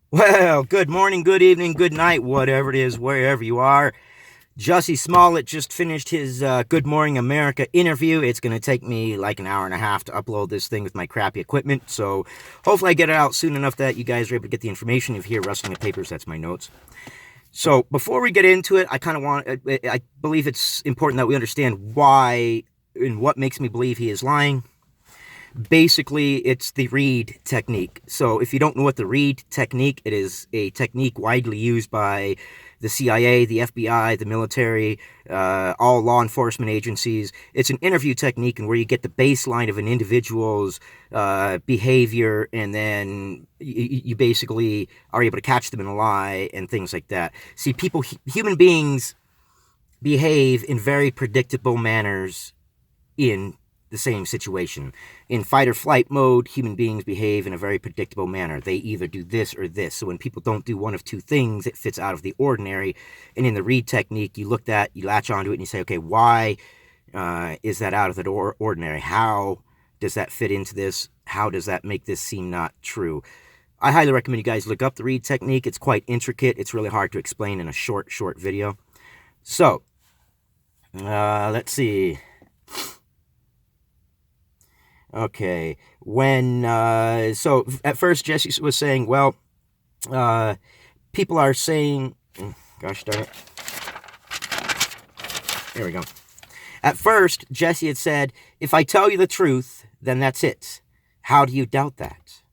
Well, good morning, good evening, good night, whatever it is, wherever you are. Jussie Smollett just finished his Good Morning America interview. It's going to take me like an hour and a half to upload this thing with my crappy equipment. So hopefully I get it out soon enough that you guys are able to get the information. If you hear rustling of papers, that's my notes. So before we get into it, I believe it's important that we understand why and what makes me believe he is lying. Basically, it's the read technique. So if you don't know what the read technique, it is a technique widely used by the CIA, the FBI, the military, all law enforcement agencies. It's an interview technique and where you get the baseline of an individual's behavior, and then you basically are able to catch them in a lie and things like that. See, human beings behave in very predictable manners in the same situation. In fight or flight mode, human beings behave in a very predictable manner. They either do this or this. So when people don't do one of two things, it fits out of the ordinary. And in the read technique, you latch onto it and you say, okay, why is that out of the ordinary? How does that fit into this? How does that make this seem not true? I highly recommend you guys look up the read technique. It's quite intricate. It's really hard to explain in a short video. So, let's see. Okay, so at first Jussie was saying, well, people are saying, gosh darn it, there we go. At first, Jussie had said, if I tell you the truth, then that's it. How do you doubt that?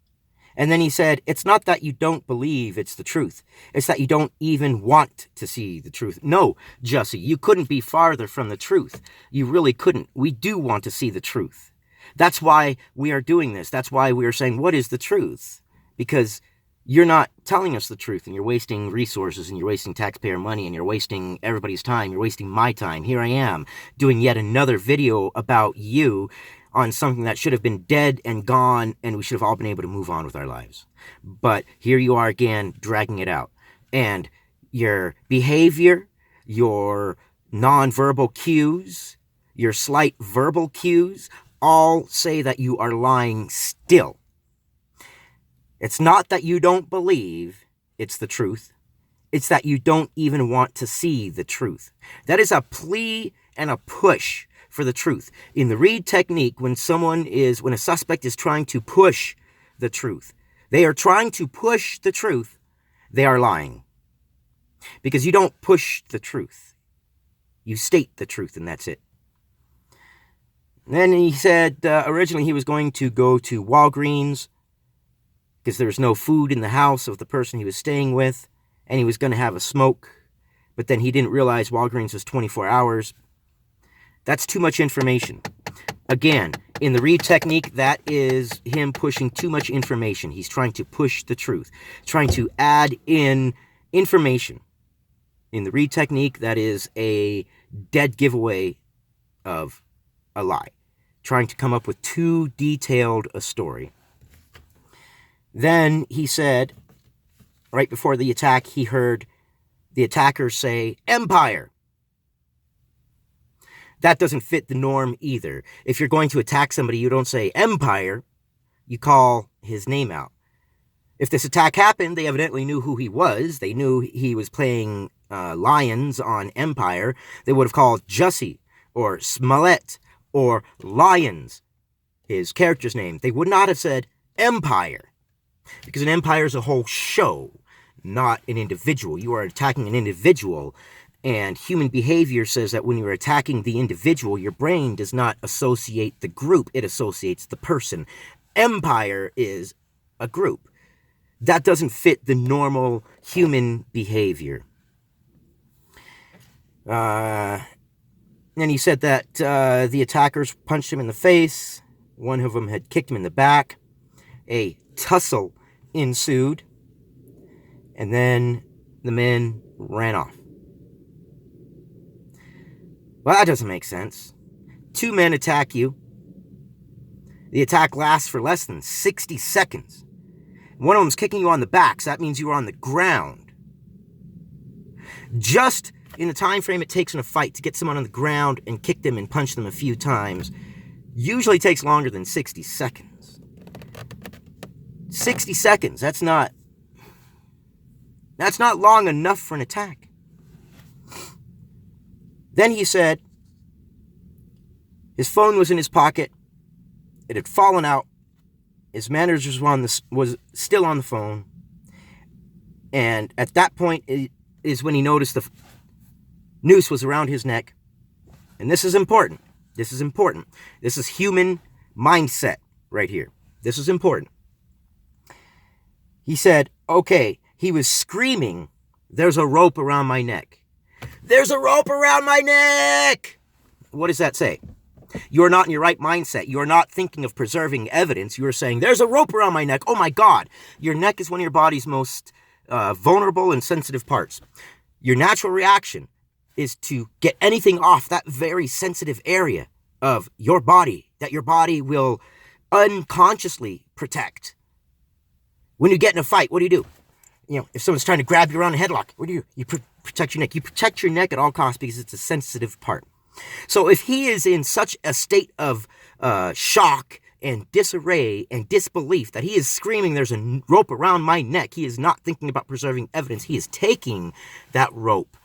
And then he said, it's not that you don't believe it's the truth. It's that you don't even want to see the truth. No, Jussie, you couldn't be farther from the truth. You really couldn't. We do want to see the truth. That's why we are doing this. That's why we are saying, what is the truth? Because you're not telling us the truth, and you're wasting resources, and you're wasting taxpayer money, and you're wasting everybody's time. You're wasting my time. Here I am doing yet another video about you on something that should have been dead and gone, and we should have all been able to move on with our lives. But here you are again, dragging it out. And your behavior, your nonverbal cues, your slight verbal cues, all say that you are lying still. It's not that you don't believe it's the truth. It's that you don't even want to see the truth. That is a plea and a push for the truth. In the read technique, when a suspect is trying to push the truth, they are trying to push the truth, they are lying. Because you don't push the truth. You state the truth, and that's it. Then he said originally he was going to go to Walgreens because there was no food in the house of the person he was staying with, and he was going to have a smoke, but then he didn't realize Walgreens was 24 hours. That's too much information. Again, in the read technique, that is him pushing too much information. He's trying to push the truth, trying to add in information. In the read technique, that is a dead giveaway of a lie, trying to come up with too detailed a story. Then he said, right before the attack, he heard the attackers say, Empire. That doesn't fit the norm either. If you're going to attack somebody, you don't say Empire, you call his name out. If this attack happened, they evidently knew who he was. They knew he was playing Lions on Empire. They would have called Jussie or Smollett or Lions, his character's name. They would not have said Empire, because an empire is a whole show, not an individual. You are attacking an individual, and human behavior says that when you're attacking the individual, your brain does not associate the group, it associates the person. Empire is a group. That doesn't fit the normal human behavior. And he said that the attackers punched him in the face. One of them had kicked him in the back. A tussle ensued. And then the men ran off. Well, that doesn't make sense. Two men attack you. The attack lasts for less than 60 seconds. One of them's kicking you on the back, so that means you were on the ground. Just in the time frame it takes in a fight to get someone on the ground and kick them and punch them a few times usually takes longer than 60 seconds. 60 seconds, that's not That's not long enough for an attack. Then he said his phone was in his pocket. It had fallen out. His manager was still on the phone. And at that point is when he noticed the noose was around his neck. And this is important. This is important. This is human mindset right here. This is important. He said, okay, he was screaming, "There's a rope around my neck. There's a rope around my neck." What does that say? You're not in your right mindset. You're not thinking of preserving evidence. You're saying, "There's a rope around my neck. Oh my God." Your neck is one of your body's most vulnerable and sensitive parts. Your natural reaction is to get anything off that very sensitive area of your body that your body will unconsciously protect. When you get in a fight, what do? If someone's trying to grab you around a headlock, what do? You protect your neck. You protect your neck at all costs because it's a sensitive part. So if he is in such a state of shock and disarray and disbelief that he is screaming, "There's a rope around my neck," he is not thinking about preserving evidence. He is taking that rope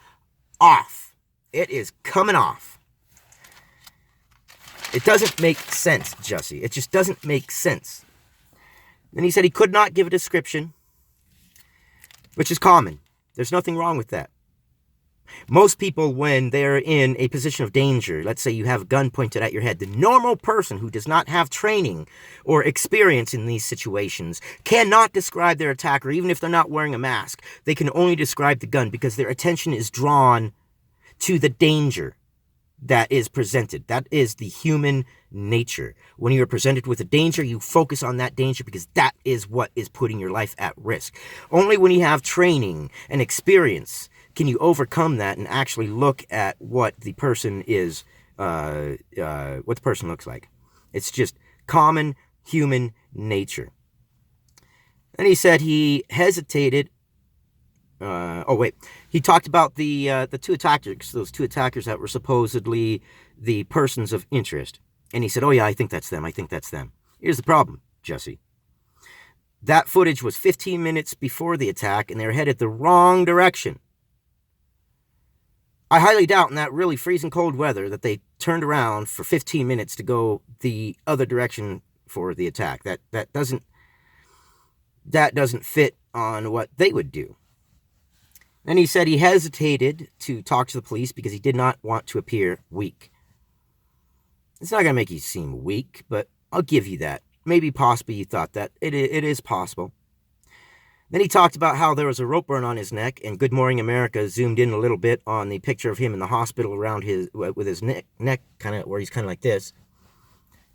off. It is coming off. It doesn't make sense, Jussie. It just doesn't make sense. Then he said he could not give a description, which is common. There's nothing wrong with that. Most people, when they're in a position of danger, let's say you have a gun pointed at your head, the normal person who does not have training or experience in these situations cannot describe their attacker, even if they're not wearing a mask. They can only describe the gun because their attention is drawn to the danger that is presented. That is the human nature. When you're presented with a danger, you focus on that danger because that is what is putting your life at risk. Only when you have training and experience can you overcome that and actually look at what the person is, what the person looks like. It's just common human nature. And he said he hesitated. He talked about the two attackers, those two attackers that were supposedly the persons of interest. And he said, "Oh yeah, I think that's them. I think that's them." Here's the problem, Jussie. That footage was 15 minutes before the attack, and they were headed the wrong direction. I highly doubt in that really freezing cold weather that they turned around for 15 minutes to go the other direction for the attack. That doesn't fit on what they would do. And he said he hesitated to talk to the police because he did not want to appear weak. It's not going to make you seem weak, but I'll give you that. Maybe possibly you thought that. It is possible. Then he talked about how there was a rope burn on his neck, and Good Morning America zoomed in a little bit on the picture of him in the hospital around with his neck kind of, where he's kind of like this.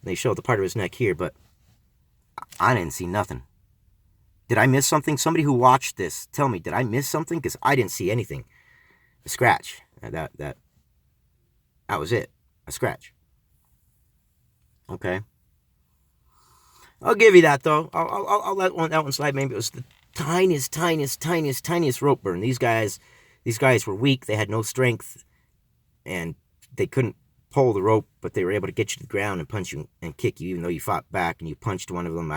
And they showed the part of his neck here, but I didn't see nothing. Did I miss something? Somebody who watched this, tell me, did I miss something? Because I didn't see anything. A scratch. That was it. A scratch. Okay. I'll give you that, though. I'll let that one slide. Maybe it was the tiniest rope burn. These guys were weak. They had no strength, and they couldn't pull the rope, but they were able to get you to the ground and punch you and kick you, even though you fought back and you punched one of them.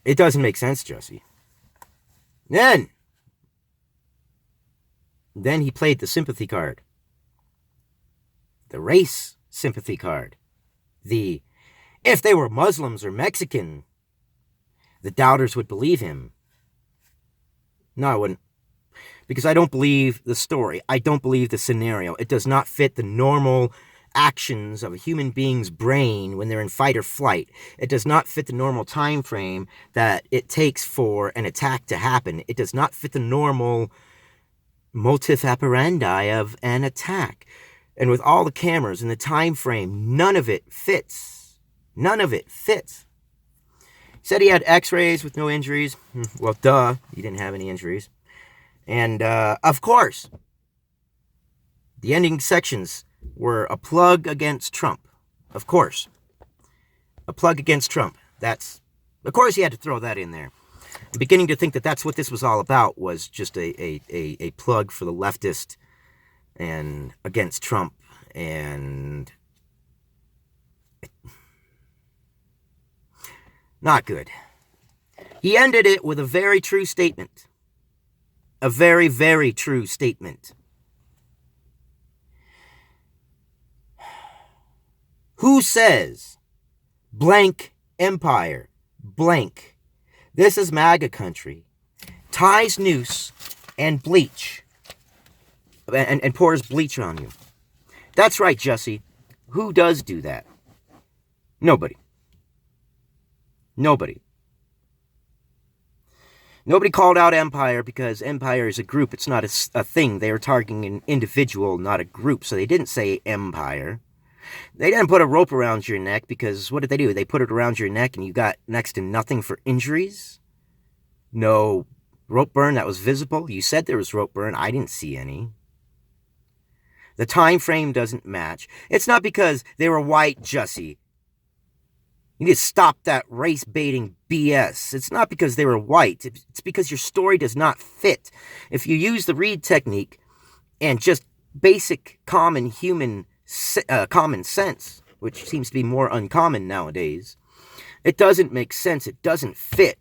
It doesn't make sense, Jussie. Then he played the sympathy card. The race sympathy card. If they were Muslims or Mexican, the doubters would believe him. No, I wouldn't. Because I don't believe the story. I don't believe the scenario. It does not fit the normal actions of a human being's brain when they're in fight or flight. It does not fit the normal time frame that it takes for an attack to happen. It does not fit the normal motif operandi of an attack. And with all the cameras and the time frame, none of it fits. None of it fits. He said he had x-rays with no injuries. Well, duh, he didn't have any injuries. And, of course, the ending sections were a plug against Trump. Of course. A plug against Trump. Of course he had to throw that in there. I'm beginning to think that that's what this was all about, was just a plug for the leftist and against Trump. And not good. He ended it with a very true statement. A very, very true statement. Who says blank empire, blank? This is MAGA country. Ties noose and bleach. And pours bleach on you. That's right, Jussie. Who does do that? Nobody. Nobody. Nobody called out Empire because Empire is a group. It's not a thing. They were targeting an individual, not a group. So they didn't say Empire. They didn't put a rope around your neck because what did they do? They put it around your neck and you got next to nothing for injuries? No rope burn that was visible? You said there was rope burn. I didn't see any. The time frame doesn't match. It's not because they were white, Jussie. You need to stop that race-baiting BS. It's not because they were white. It's because your story does not fit. If you use the Reed technique and just basic common common sense, which seems to be more uncommon nowadays, it doesn't make sense. It doesn't fit.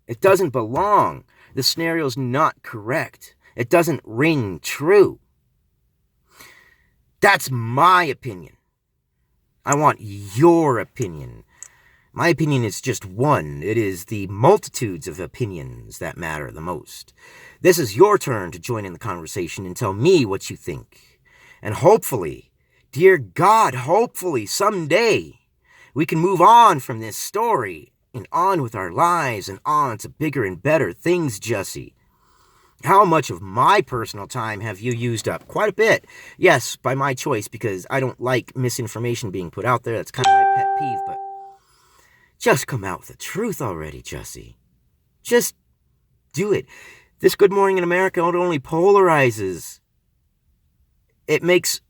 It doesn't belong. The scenario's not correct. It doesn't ring true. That's my opinion. I want your opinion. My opinion is just one. It is the multitudes of opinions that matter the most. This is your turn to join in the conversation and tell me what you think. And hopefully, dear God, hopefully someday we can move on from this story and on with our lives and on to bigger and better things, Jussie. How much of my personal time have you used up? Quite a bit. Yes, by my choice, because I don't like misinformation being put out there. That's kind of my pet peeve, but just come out with the truth already, Jussie. Just do it. This Good Morning in America only polarizes. It makes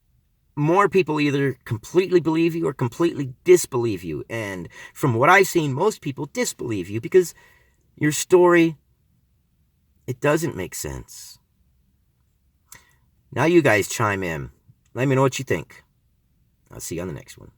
more people either completely believe you or completely disbelieve you. And from what I've seen, most people disbelieve you because your story, it doesn't make sense. Now you guys chime in. Let me know what you think. I'll see you on the next one.